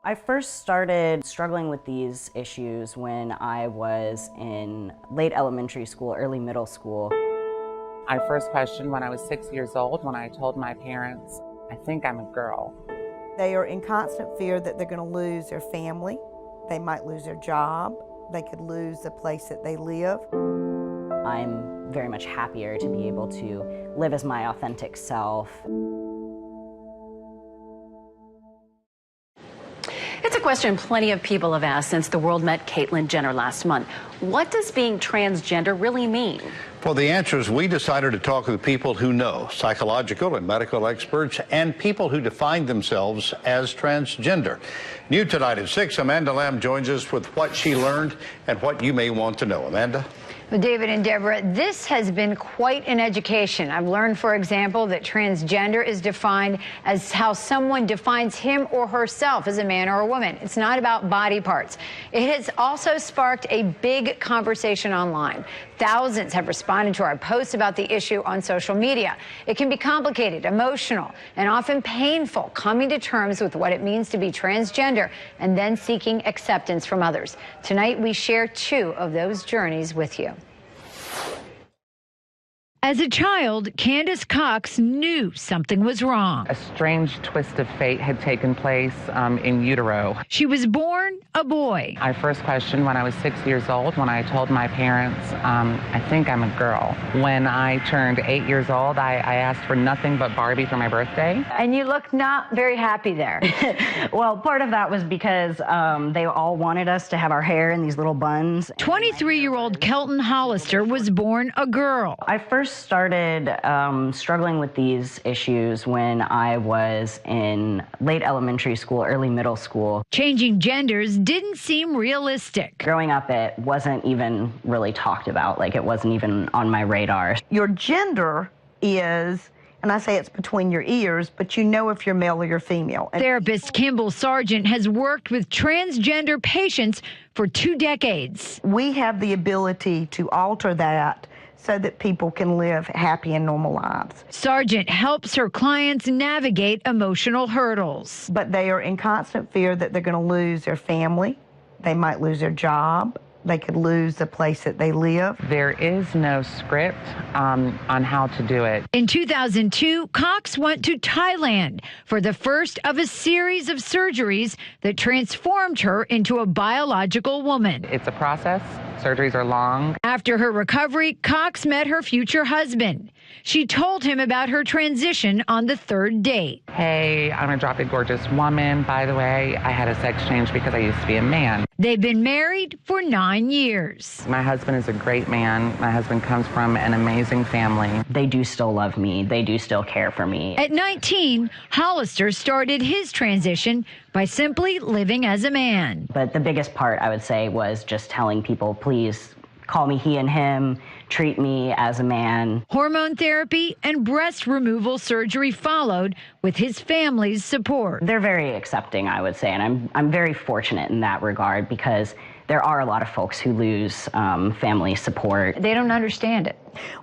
I first started struggling with these issues when I was in late elementary school, early middle school. I first questioned when I was 6 years old when I told my parents, I think I'm a girl. They are in constant fear that they're going to lose their family. They might lose their job. They could lose the place that they live. I'm very much happier to be able to live as my authentic self. It's a question plenty of people have asked since the world met Caitlyn Jenner last month. What does being transgender really mean? Well, the answer is we decided to talk with people who know, psychological and medical experts, and people who define themselves as transgender. New tonight at 6, Amanda Lamb joins us with what she learned and what you may want to know. Amanda? Well, David and Deborah, this has been quite an education. I've learned, for example, that transgender is defined as how someone defines him or herself as a man or a woman. It's not about body parts. It has also sparked a big conversation online. Thousands have responded to our posts about the issue on social media. It can be complicated, emotional, and often painful, coming to terms with what it means to be transgender and then seeking acceptance from others. Tonight, we share two of those journeys with you. As a child, Candace Cox knew something was wrong. A strange twist of fate had taken place in utero. She was born a boy. I first questioned when I was 6 years old when I told my parents, I think I'm a girl. When I turned 8 years old, I asked for nothing but Barbie for my birthday. And you look not very happy there. Well, part of that was because they all wanted us to have our hair in these little buns. 23-year-old Kelton Hollister was born a girl. I first started struggling with these issues when I was in late elementary school, early middle school. Changing genders didn't seem realistic. Growing up, it wasn't even really talked about, like it wasn't even on my radar. Your gender is, and I say it's between your ears, but you know if you're male or you're female. And Therapist KIMBALL Sargent has worked with transgender patients for 2 decades. we have the ability to alter that so that people can live happy and normal lives. Sargent helps her clients navigate emotional hurdles. But they are in constant fear that they're going to lose their family. They might lose their job. They could lose the place that they live. There is no script on how to do it. In 2002, Cox went to Thailand for the first of a series of surgeries that transformed her into a biological woman. It's a process. Surgeries are long. After her recovery, Cox met her future husband. She told him about her transition on the 3rd date. Hey, I'm a drop-dead gorgeous woman. By the way, I had a sex change because I used to be a man. They've been married for 9 years. My husband is a great man. My husband comes from an amazing family. They do still love me. They do still care for me. At 19, Hollister started his transition by simply living as a man. But the biggest part, I would say, was just telling people, please call me he and him, treat me as a man. Hormone therapy and breast removal surgery followed with his family's support. They're very accepting, I would say, and I'm very fortunate in that regard because there are a lot of folks who lose family support. They don't understand it.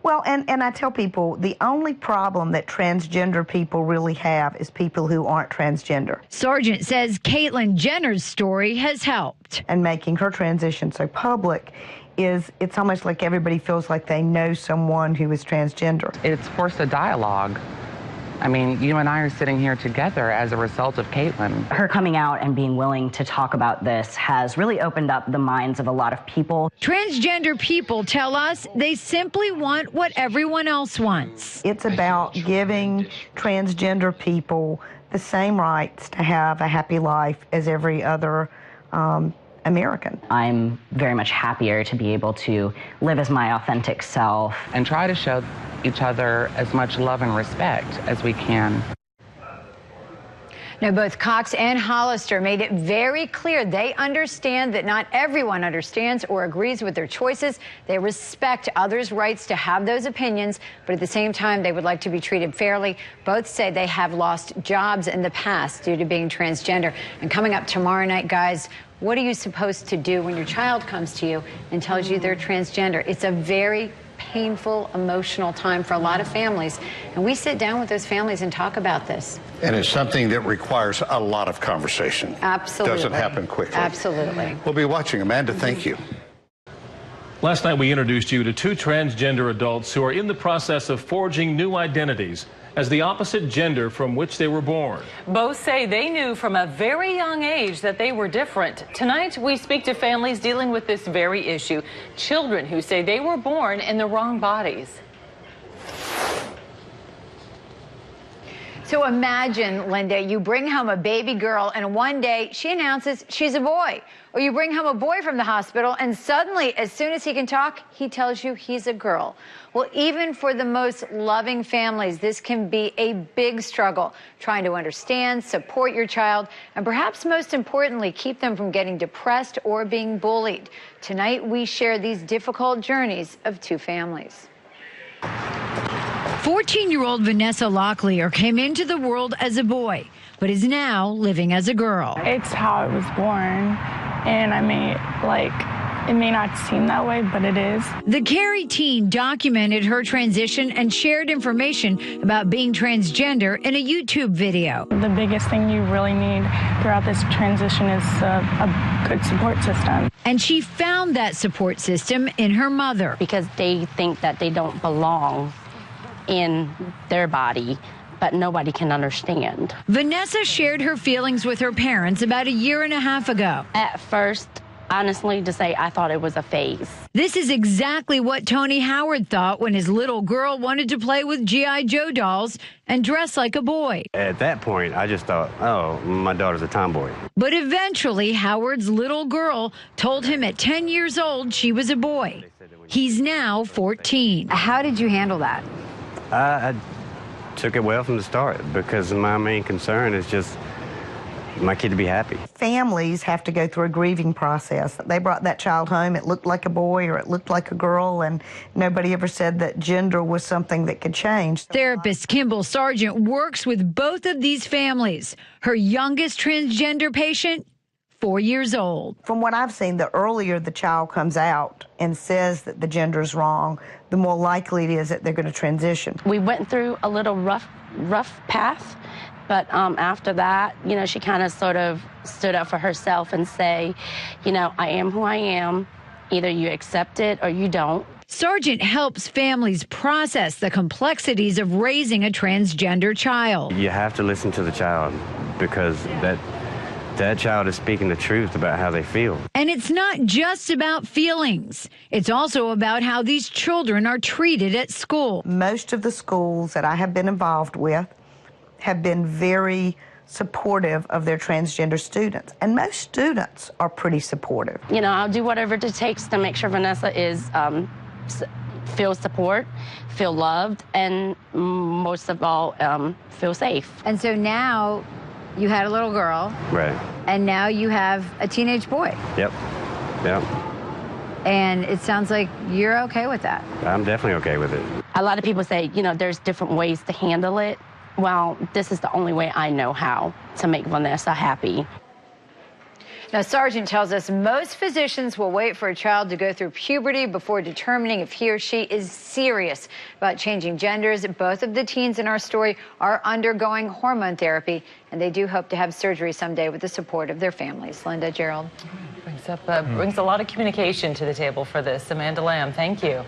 Well, and I tell people the only problem that transgender people really have is people who aren't transgender. Sargent says Caitlyn Jenner's story has helped. And making her transition so public it's almost like everybody feels like they know someone who is transgender. It's forced a dialogue. I mean, you and I are sitting here together as a result of Caitlyn. Her coming out and being willing to talk about this has really opened up the minds of a lot of people. Transgender people tell us they simply want what everyone else wants. It's about giving transgender people the same rights to have a happy life as every other American. I'm very much happier to be able to live as my authentic self. And try to show each other as much love and respect as we can. Now, both Cox and Hollister made it very clear they understand that not everyone understands or agrees with their choices. They respect others' rights to have those opinions, but at the same time, they would like to be treated fairly. Both say they have lost jobs in the past due to being transgender. And coming up tomorrow night, guys, what are you supposed to do when your child comes to you and tells you they're transgender? It's a very painful, emotional time for a lot of families. And we sit down with those families and talk about this. And it's something that requires a lot of conversation. Absolutely. Doesn't happen quickly. Absolutely. We'll be watching. Amanda, thank you. Last night we introduced you to two transgender adults who are in the process of forging new identities as the opposite gender from which they were born. Both say they knew from a very young age that they were different. Tonight we speak to families dealing with this very issue, children who say they were born in the wrong bodies. So imagine, Linda, you bring home a baby girl and one day she announces she's a boy. Or you bring home a boy from the hospital and suddenly, as soon as he can talk, he tells you he's a girl. Well, even for the most loving families, this can be a big struggle, trying to understand, support your child, and perhaps most importantly, keep them from getting depressed or being bullied. Tonight, we share these difficult journeys of two families. 14-year-old Vanessa Locklear came into the world as a boy, but is now living as a girl. It's how I was born, and it may not seem that way, but it is. The Carey teen documented her transition and shared information about being transgender in a YouTube video. The biggest thing you really need throughout this transition is a good support system. And she found that support system in her mother. Because they think that they don't belong in their body, but nobody can understand. Vanessa shared her feelings with her parents about a year and a half ago. At first, honestly, to say I thought it was a phase. This is exactly what Tony Howard thought when his little girl wanted to play with G.I. Joe dolls and dress like a boy. At that point, I just thought, oh, my daughter's a tomboy. But eventually, Howard's little girl told him at 10 years old she was a boy. He's now 14. How did you handle that? I took it well from the start because my main concern is just my kid to be happy. Families have to go through a grieving process. They brought that child home, it looked like a boy or it looked like a girl, and nobody ever said that gender was something that could change. Therapist KIMBALL Sargent works with both of these families. Her youngest transgender patient, 4 years old. From what I've seen, the earlier the child comes out and says that the gender is wrong, the more likely it is that they're going to transition. We went through a little rough path, but after that, you know, she kind of sort of stood up for herself and say, you know, I am who I am. Either you accept it or you don't. Sargent helps families process the complexities of raising a transgender child. You have to listen to the child because that child is speaking the truth about how they feel. And it's not just about feelings. It's also about how these children are treated at school. Most of the schools that I have been involved with have been very supportive of their transgender students. And most students are pretty supportive. You know, I'll do whatever it takes to make sure Vanessa is feel support, feel loved, and most of all, feel safe. And so now you had a little girl. Right. And now you have a teenage boy. Yep. Yep. And it sounds like you're okay with that. I'm definitely okay with it. A lot of people say, you know, there's different ways to handle it. Well, this is the only way I know how to make Vanessa happy. Now, Sargent tells us most physicians will wait for a child to go through puberty before determining if he or she is serious about changing genders. Both of the teens in our story are undergoing hormone therapy, and they do hope to have surgery someday with the support of their families. Linda, Gerald. Brings a lot of communication to the table for this. Amanda Lamb, thank you.